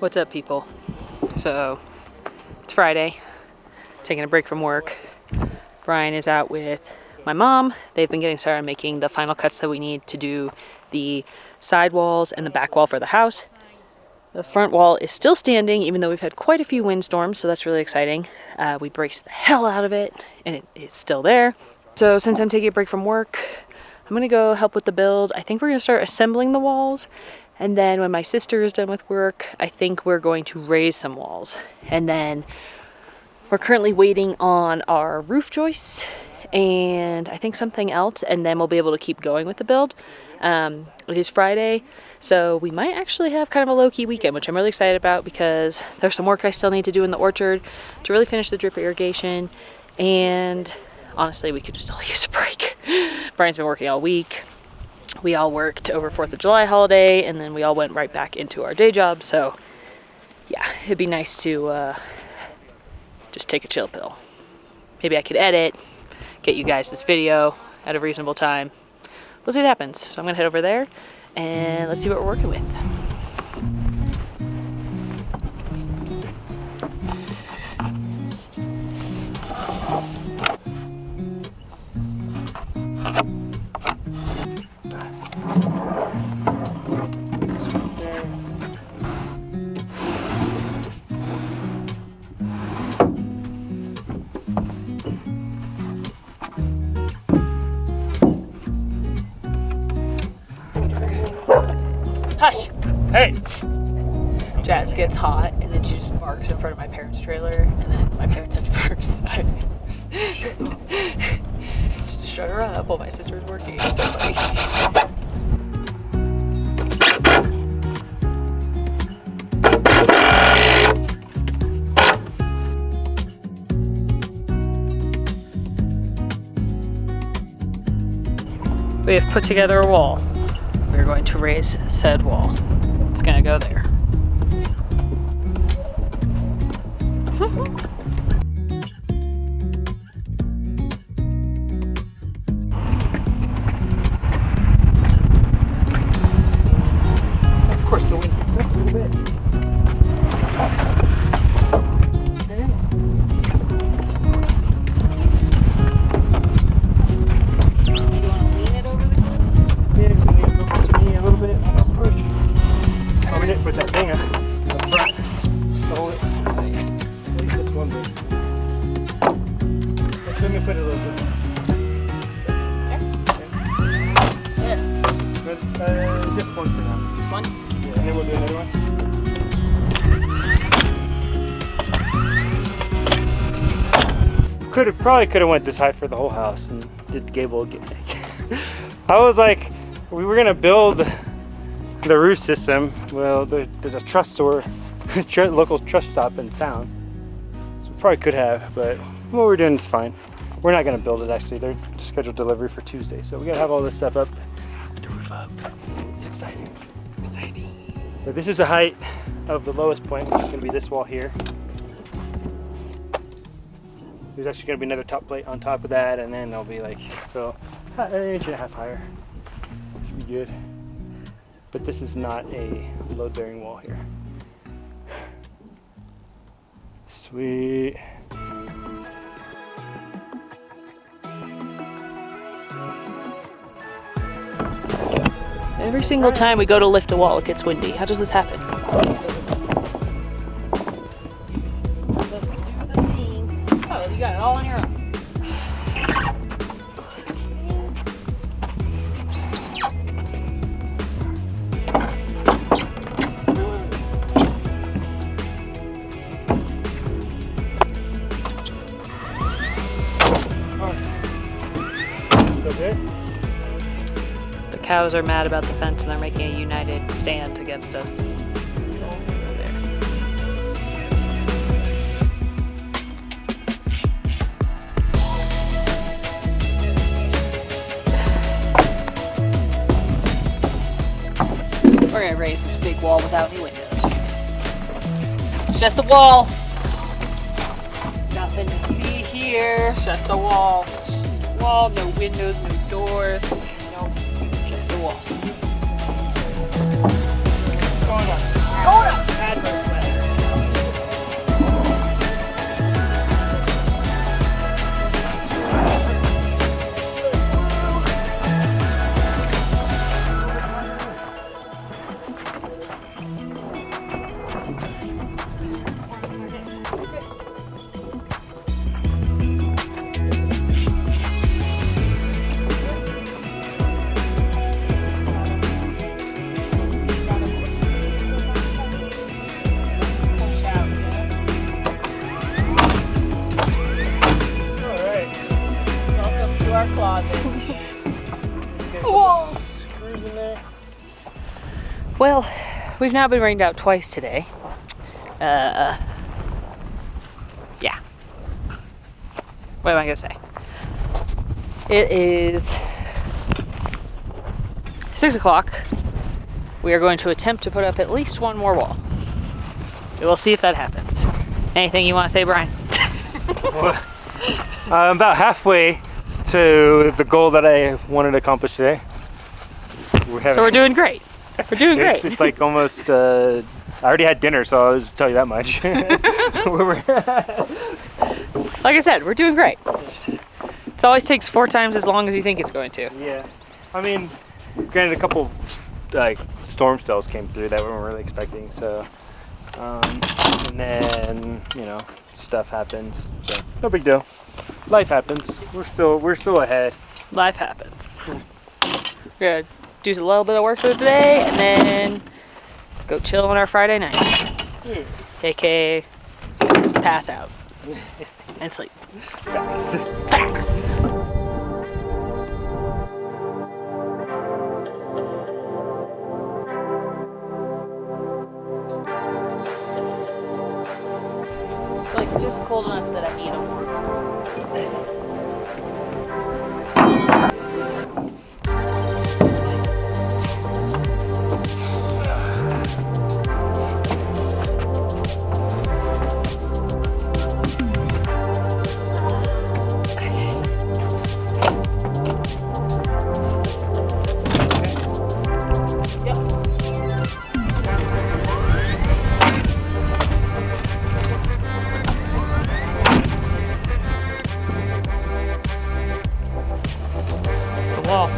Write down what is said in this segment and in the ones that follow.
What's up, people? So it's Friday, taking a break from work. Brian is out with my mom. They've been getting started making the final cuts that we need to do the side walls and the back wall for the house. The front wall is still standing, even though we've had quite a few windstorms, so that's really exciting. We braced the hell out of it, and it is still there. So since I'm taking a break from work, I'm gonna go help with the build. I think we're gonna start assembling the walls, and then when my sister is done with work, I think we're going to raise some walls. And then we're currently waiting on our roof joists and I think something else, and then we'll be able to keep going with the build. It is Friday, so we might actually have kind of a low-key weekend, which I'm really excited about because there's some work I still need to do in the orchard to really finish the drip irrigation, and honestly, we could just all use a break. Brian's been working all week. We all worked over 4th of July holiday, and then we all went right back into our day jobs, so yeah, it'd be nice to just take a chill pill. Maybe I could edit, get you guys this video at a reasonable time. We'll see what happens. So I'm gonna head over there and let's see what we're working with. Hush! Hey! Jazz gets hot and then she just barks in front of my parents' trailer, and then my parents have to put her aside. Just to shut her up while my sister's working. It's so funny. We have put together a wall. We're going to raise said wall. It's gonna go there. Of course, the wind picks up a little bit. With that thing up front. Hold it. At least this one bit. Let me put it a little bit. Yeah. But, just one for now. Just one? Yeah, and then we'll do another one. Probably could have went this high for the whole house and did the gable again. I was like, we were gonna build the roof system. Well, there's a truss store, local truss stop in town, so probably could have, but what we're doing is fine. We're not gonna build it actually. They're scheduled delivery for Tuesday, so we gotta have all this stuff up, the roof up. It's exciting. Exciting. But this is the height of the lowest point, which is gonna be this wall here. There's actually gonna be another top plate on top of that, and then there'll be like, so an inch and a half higher. Should be good. But this is not a load-bearing wall here. Sweet. Every single time we go to lift a wall, it gets windy. How does this happen? Let's do the thing. Oh, you got it all on your own. Okay. The cows are mad about the fence and they're making a united stand against us. We're gonna raise this big wall without any windows. It's just a wall. Nothing to see here. It's just a wall. It's just a wall, no windows, no doors. Nope, just a wall. Going up. Going up. Advert. Well, we've now been rained out twice today. Yeah. What am I gonna say? It is 6 o'clock. We are going to attempt to put up at least one more wall. We'll see if that happens. Anything you want to say, Brian? I'm about halfway to the goal that I wanted to accomplish today. So we're doing great. We're doing great. It's like almost, I already had dinner, so I'll just tell you that much. Like I said, we're doing great. It always takes 4 times as long as you think it's going to. Yeah. I mean, granted, a couple like storm cells came through that we weren't really expecting, so and then, you know, stuff happens, so no big deal. Life happens. We're still ahead. Life happens. We're gonna do a little bit of work for today and then go chill on our Friday night. Yeah. AKA pass out and sleep. Facts. Facts. It's like just cold enough that I need a wardrobe. Wall.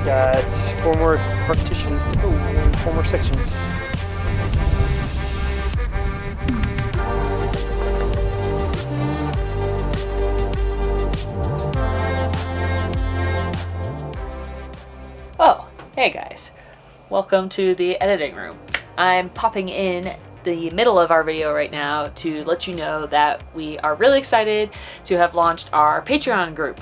Got 4 more partitions to go, 4 more sections. Oh, hey guys. Welcome to the editing room. I'm popping in the middle of our video right now to let you know that we are really excited to have launched our Patreon group.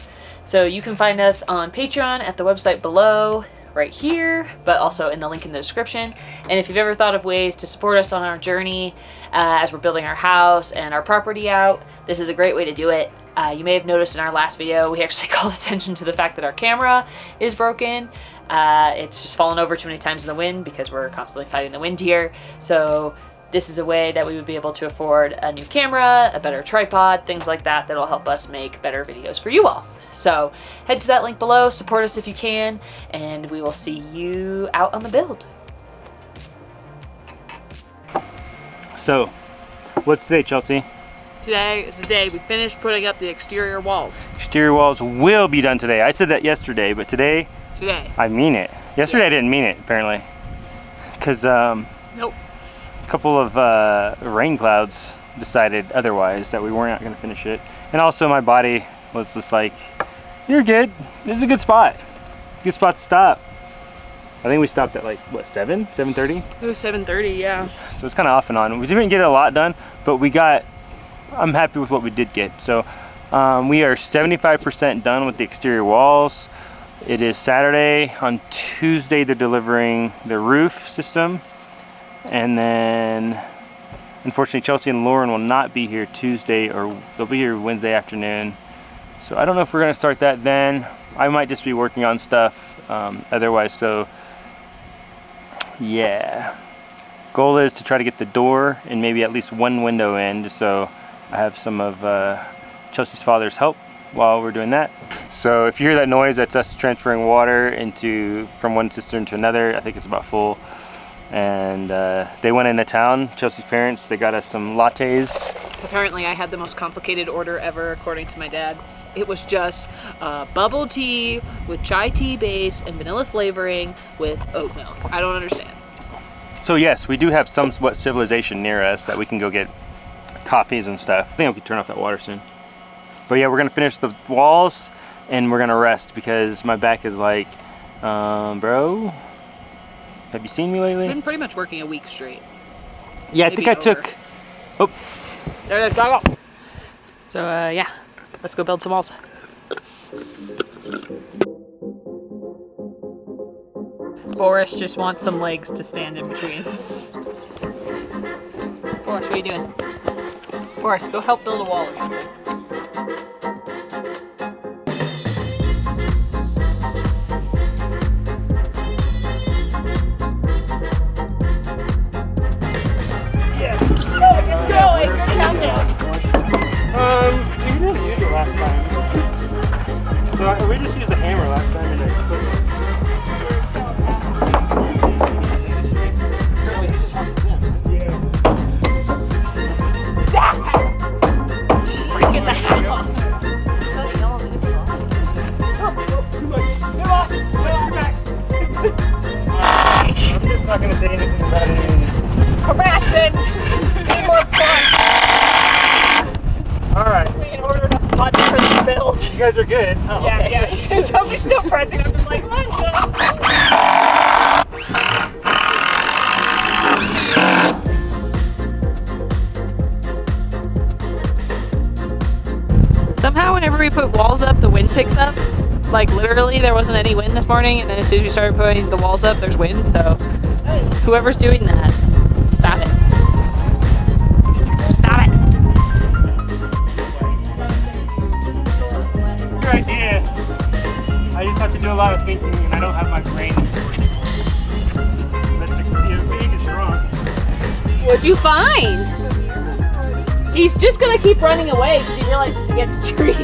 So you can find us on Patreon at the website below, right here, but also in the link in the description. And if you've ever thought of ways to support us on our journey as we're building our house and our property out, this is a great way to do it. You may have noticed in our last video, we actually called attention to the fact that our camera is broken. It's just fallen over too many times in the wind because we're constantly fighting the wind here. So this is a way that we would be able to afford a new camera, a better tripod, things like that that'll help us make better videos for you all. So head to that link below, support us if you can, and we will see you out on the build. So, what's today, Chelsea? Today is the day we finished putting up the exterior walls. Exterior walls will be done today. I said that yesterday, but today, I mean it. Yesterday I didn't mean it, apparently. Because Nope. a couple of rain clouds decided otherwise, that we were not going to finish it. And also my body was just like, you're good. This is a good spot. Good spot to stop. I think we stopped at like, what, 7? 7:30? It was 7:30, yeah. So it's kind of off and on. We didn't get a lot done, but I'm happy with what we did get. So we are 75% done with the exterior walls. It is Saturday. On Tuesday, they're delivering the roof system. And then, unfortunately, Chelsea and Lauren will not be here Tuesday, or they'll be here Wednesday afternoon. So I don't know if we're gonna start that then. I might just be working on stuff otherwise, so yeah. Goal is to try to get the door and maybe at least one window in, just so I have some of Chelsea's father's help while we're doing that. So if you hear that noise, that's us transferring water from one cistern to another. I think it's about full. And they went into town, Chelsea's parents, they got us some lattes. Apparently I had the most complicated order ever, according to my dad. It was just bubble tea with chai tea base and vanilla flavoring with oat milk. I don't understand. So yes, we do have somewhat civilization near us that we can go get coffees and stuff. I think we can turn off that water soon. But yeah, we're gonna finish the walls and we're gonna rest because my back is like, bro, have you seen me lately? I've been pretty much working a week straight. Yeah, I Maybe think I over. took, oh. There it is, go. So yeah, let's go build some walls. Boris just wants some legs to stand in between. Boris, what are you doing? Boris, go help build a wall. We didn't use it last time. So we just used a hammer last time and it put I'm just not gonna say anything about it. Harassing! Need more fun! Alright. We ordered a bunch for the build. You guys are good. Oh, yeah, okay. Yeah. So we're still pressing. I'm just like, somehow whenever we put walls up, the wind picks up. Like literally there wasn't any wind this morning, and then as soon as we started putting the walls up, there's wind, so whoever's doing that, stop it. Stop it. Good idea. I just have to do a lot of thinking and I don't have my brain. You're big and strong. What'd you find? He's just gonna keep running away because he realizes he gets trees.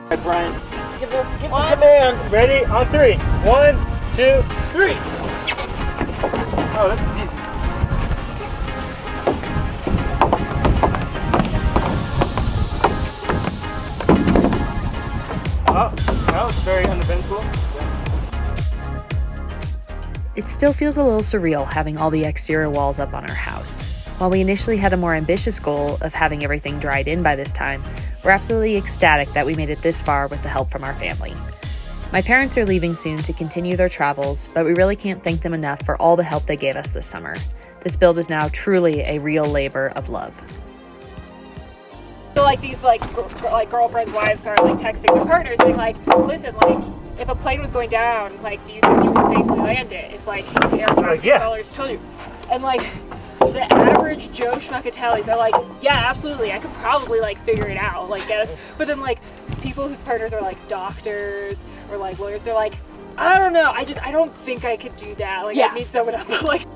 Alright, Brian. Give the command. Ready? On three. 1, 2, 3. Oh, this is easy. Oh, that was very uneventful. It still feels a little surreal having all the exterior walls up on our house. While we initially had a more ambitious goal of having everything dried in by this time, we're absolutely ecstatic that we made it this far with the help from our family. My parents are leaving soon to continue their travels, but we really can't thank them enough for all the help they gave us this summer. This build is now truly a real labor of love. So like these like girlfriends' wives are like texting their partners being like, listen, like if a plane was going down, like do you think you can safely land it if like the air traffic controllers told you? And like the average Joe Schmuckatellis are like, yeah, absolutely, I could probably like figure it out, like get us. But then like people whose partners are like doctors or like lawyers, they're like, I don't know, I don't think I could do that. Like I need someone else. Like